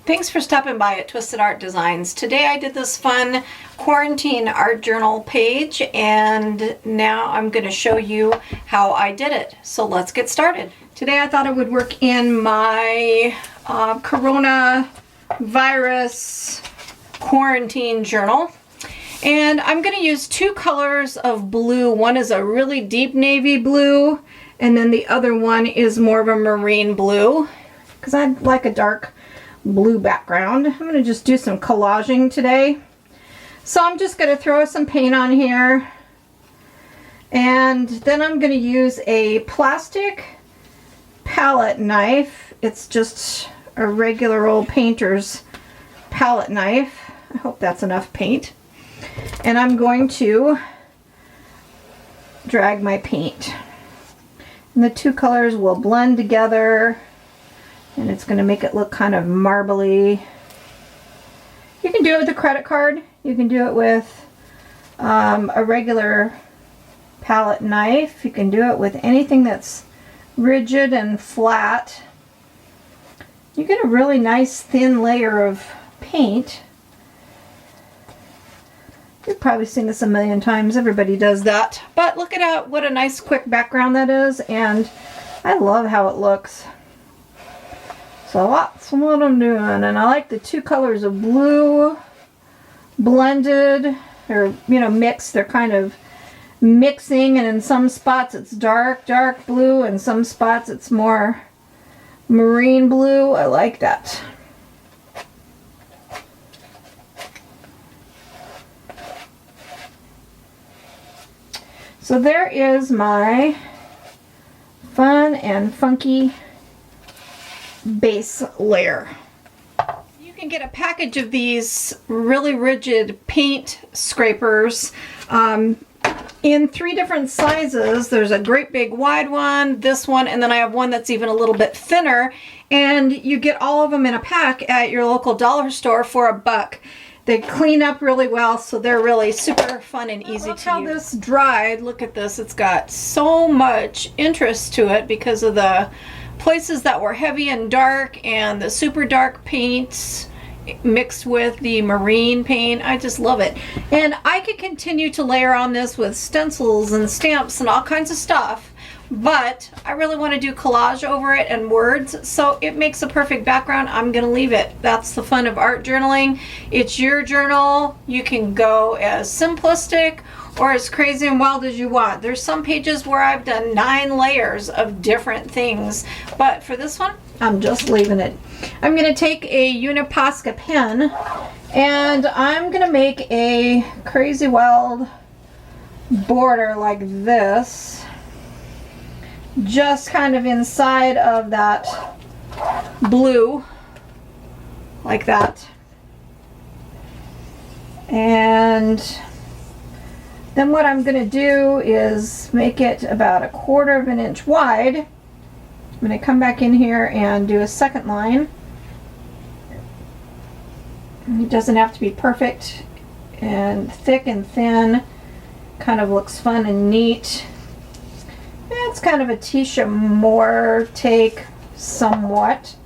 Thanks for stopping by at Twisted Art Designs. Today I did this fun quarantine art journal page, and now I'm going to show you how I did it. So let's get started. Today I thought I would work in my coronavirus quarantine journal. And I'm going to use two colors of blue. One is a really deep navy blue, and then the other one is more of a marine blue, because I like a dark blue background. I'm going to just do some collaging today. So I'm just going to throw some paint on here, and then I'm going to use a plastic palette knife. It's just a regular old painter's palette knife. I hope that's enough paint. And I'm going to drag my paint. And the two colors will blend together, and it's going to make it look kind of marbly. You can do it with a credit card. You can do it with a regular palette knife. You can do it with anything that's rigid and flat. You get a really nice thin layer of paint. You've probably seen this a million times. Everybody does that. But look at what a nice quick background that is, and I love how it looks. So that's what I'm doing, and I like the two colors of blue blended, or mixed. They're kind of mixing, and in some spots it's dark blue, and some spots it's more marine blue. I like that. So there is my fun and funky base layer. You can get a package of these really rigid paint scrapers in 3 different sizes. There's a great big wide one, this one, and then I have one that's even a little bit thinner, and you get all of them in a pack at your local dollar store for $1. They clean up really well, so they're really super fun and easy to use. Look how this dried. Look at this. It's got so much interest to it because of the places that were heavy and dark, and the super dark paints mixed with the marine paint. I just love it. And I could continue to layer on this with stencils and stamps and all kinds of stuff, but I really want to do collage over it and words, so it makes a perfect background. I'm going to leave it. That's the fun of art journaling. It's your journal. You can go as simplistic or as crazy and wild as you want. There's some pages where I've done 9 layers of different things, but for this one, I'm just leaving it. I'm going to take a Uniposca pen, and I'm going to make a crazy wild border like this, just kind of inside of that blue, like that. And then what I'm going to do is make it about 1/4 of an inch wide. I'm going to come back in here and do a second line. It doesn't have to be perfect, and thick and thin kind of looks fun and neat. It's kind of a Tisha Moore take, somewhat.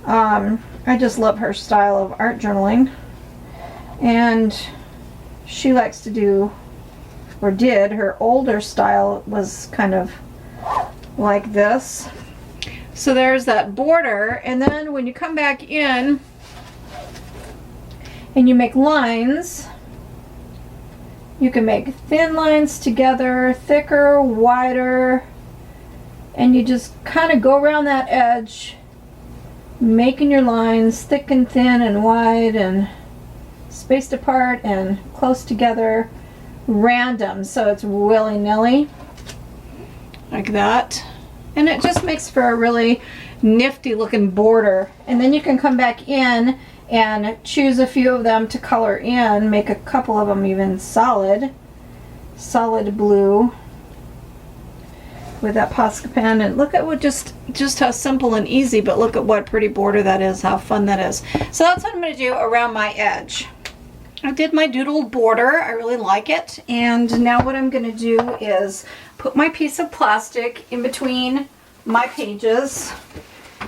I just love her style of art journaling, and she likes to do, or did, her older style was kind of like this. So there's that border, and then when you come back in and you make lines, you can make thin lines together, thicker, wider, and you just kind of go around that edge, making your lines thick and thin and wide and spaced apart and close together, random, so it's willy-nilly, like that. And it just makes for a really nifty looking border. And then you can come back in and choose a few of them to color in, make a couple of them even solid blue with that Posca pen. And look at what just how simple and easy, but look at what pretty border that is, how fun that is. So that's what I'm going to do around my edge. I did my doodle border. I really like it. And now what I'm going to do is put my piece of plastic in between my pages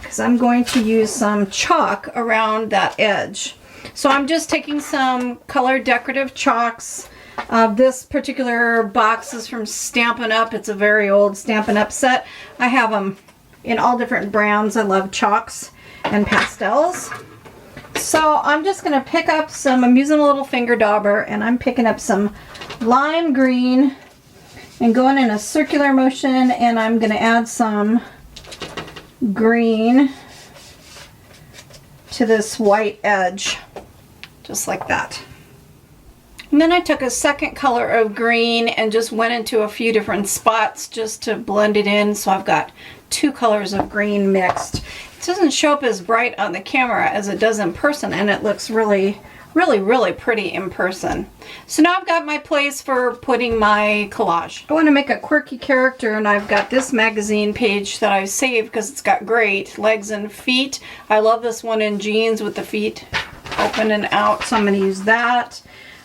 because I'm going to use some chalk around that edge. So I'm just taking some colored decorative chalks. This particular box is from Stampin' Up. It's a very old Stampin' Up set. I have them in all different brands. I love chalks and pastels. So I'm just going to pick up some, I'm using a little finger dauber, and I'm picking up some lime green and going in a circular motion, and I'm going to add some green to this white edge, just like that. And then I took a second color of green and just went into a few different spots just to blend it in, so I've got two colors of green mixed. It doesn't show up as bright on the camera as it does in person, and it looks really pretty in person. So now I've got my place for putting my collage. I want to make a quirky character, and I've got this magazine page that I saved because it's got great legs and feet. I love this one in jeans with the feet open and out, so I'm going to use that.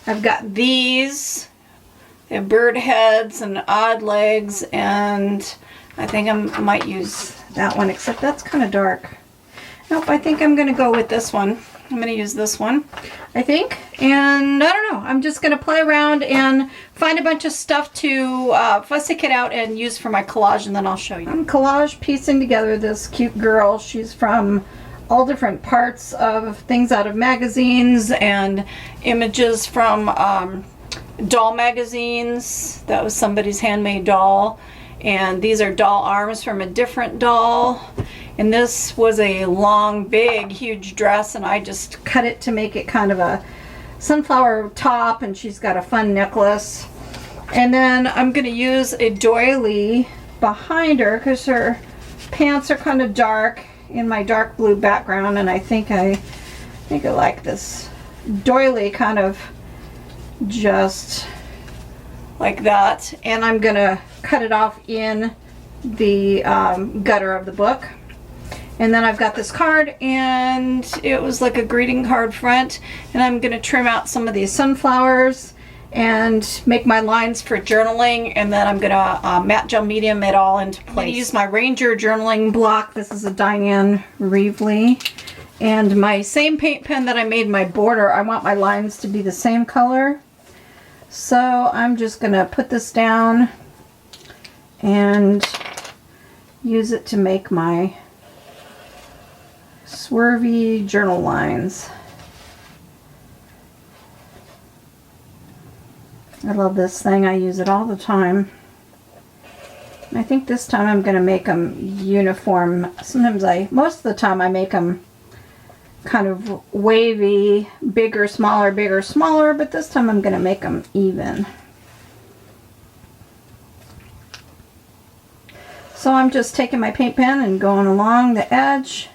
I've got these. They have bird heads and odd legs, and I think I might use that one, except that's kind of dark. Nope, I think I'm going to go with this one. I'm going to use this one, I think. And I don't know, I'm just going to play around and find a bunch of stuff to fussy-kit out and use for my collage, and then I'll show you. I'm collage piecing together this cute girl. She's from all different parts of things out of magazines and images from doll magazines. That was somebody's handmade doll. And these are doll arms from a different doll. And this was a long, big, huge dress, and I just cut it to make it kind of a sunflower top, and she's got a fun necklace. And then I'm going to use a doily behind her because her pants are kind of dark in my dark blue background, and I think I like this doily kind of just like that. And I'm going to cut it off in the gutter of the book. And then I've got this card, and it was like a greeting card front, and I'm going to trim out some of these sunflowers and make my lines for journaling, and then I'm going to matte gel medium it all into place. I'm going to use my Ranger journaling block. This is a Diane Reevely, and my same paint pen that I made my border. I want my lines to be the same color, so I'm just going to put this down and use it to make my swervy journal lines. I love this thing. I use it all the time. I think this time I'm going to make them uniform. Most of the time I make them kind of wavy, bigger, smaller, but this time I'm going to make them even. So I'm just taking my paint pen and going along the edge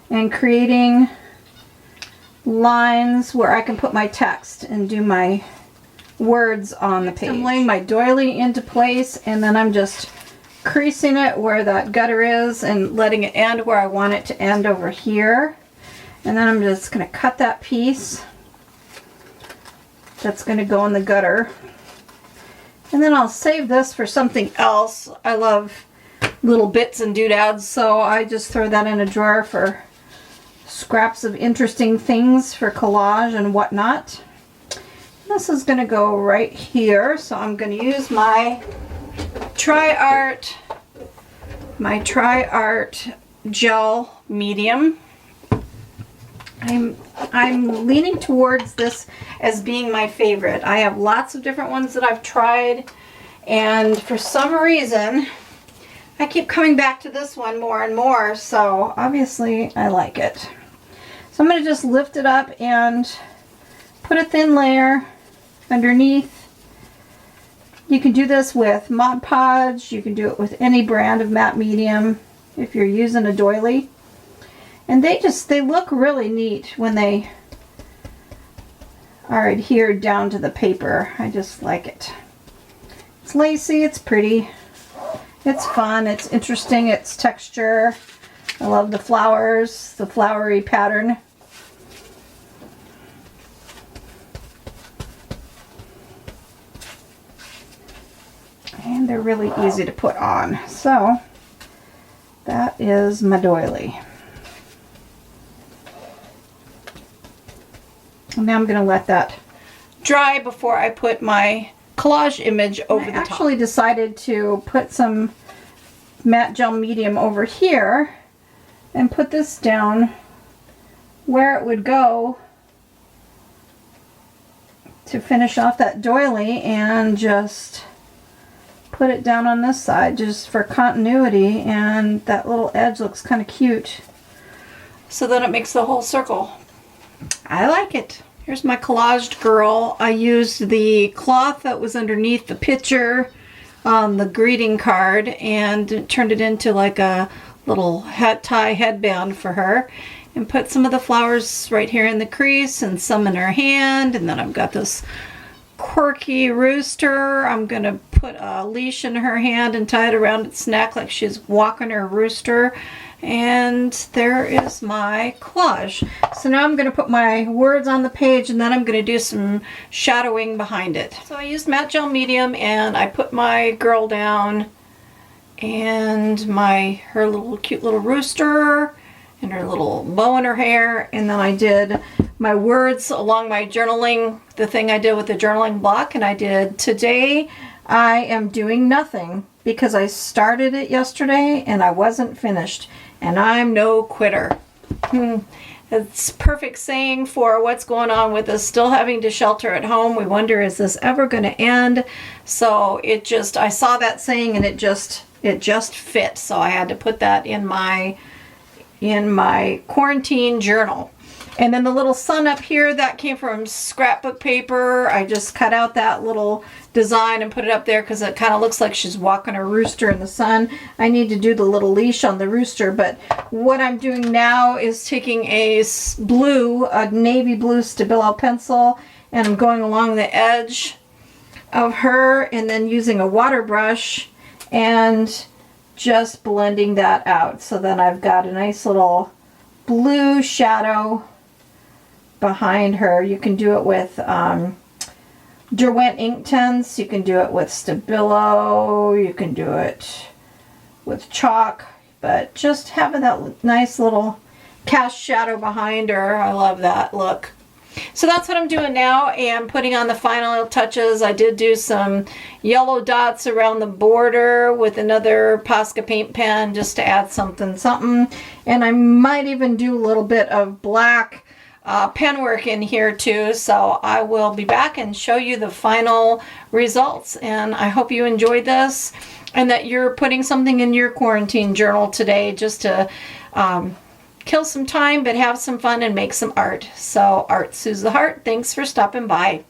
and creating lines where I can put my text and do my words on the page. I'm laying my doily into place, and then I'm just creasing it where that gutter is and letting it end where I want it to end over here. And then I'm just going to cut that piece that's going to go in the gutter. And then I'll save this for something else. I love little bits and doodads, so I just throw that in a drawer for scraps of interesting things for collage and whatnot. This is going to go right here, so I'm going to use my TriArt gel medium. I'm leaning towards this as being my favorite. I have lots of different ones that I've tried, and for some reason I keep coming back to this one more and more, so obviously I like it. So I'm going to just lift it up and put a thin layer underneath. You can do this with Mod Podge. You can do it with any brand of matte medium if you're using a doily. And they look really neat when they are adhered down to the paper. I just like it. It's lacy, it's pretty, it's fun, it's interesting, it's texture. I love the flowers, the flowery pattern. And they're really easy to put on. So that is my doily. And now I'm going to let that dry before I put my collage image over the top. I actually decided to put some matte gel medium over here and put this down where it would go to finish off that doily, and just put it down on this side just for continuity, and that little edge looks kind of cute. So then it makes the whole circle. I like it. Here's my collaged girl. I used the cloth that was underneath the picture on the greeting card and turned it into like a little hat tie headband for her, and put some of the flowers right here in the crease and some in her hand. And then I've got this quirky rooster. I'm gonna put a leash in her hand and tie it around its neck like she's walking her rooster. And there is my collage. So now I'm going to put my words on the page, and then I'm going to do some shadowing behind it. So I used matte gel medium, and I put my girl down and her little cute little rooster and her little bow in her hair, and then I did my words along my journaling, the thing I did with the journaling block, and I did, today I am doing nothing, because I started it yesterday and I wasn't finished. And I'm no quitter. It's perfect saying for what's going on with us still having to shelter at home. We wonder, is this ever going to end? So I saw that saying, and it just fit. So I had to put that in my quarantine journal. And then the little sun up here, that came from scrapbook paper. I just cut out that little design and put it up there because it kind of looks like she's walking a rooster in the sun. I need to do the little leash on the rooster, but what I'm doing now is taking a navy blue Stabilo pencil, and I'm going along the edge of her, and then using a water brush and just blending that out. So then I've got a nice little blue shadow behind her. You can do it with Derwent ink tints, you can do it with Stabilo, you can do it with chalk, but just having that nice little cast shadow behind her, I love that look. So that's what I'm doing now, and putting on the final touches. I did do some yellow dots around the border with another Posca paint pen just to add something. And I might even do a little bit of black pen work in here too. So I will be back and show you the final results. And I hope you enjoyed this, and that you're putting something in your quarantine journal today just to kill some time, but have some fun and make some art. So art soothes the heart. Thanks for stopping by.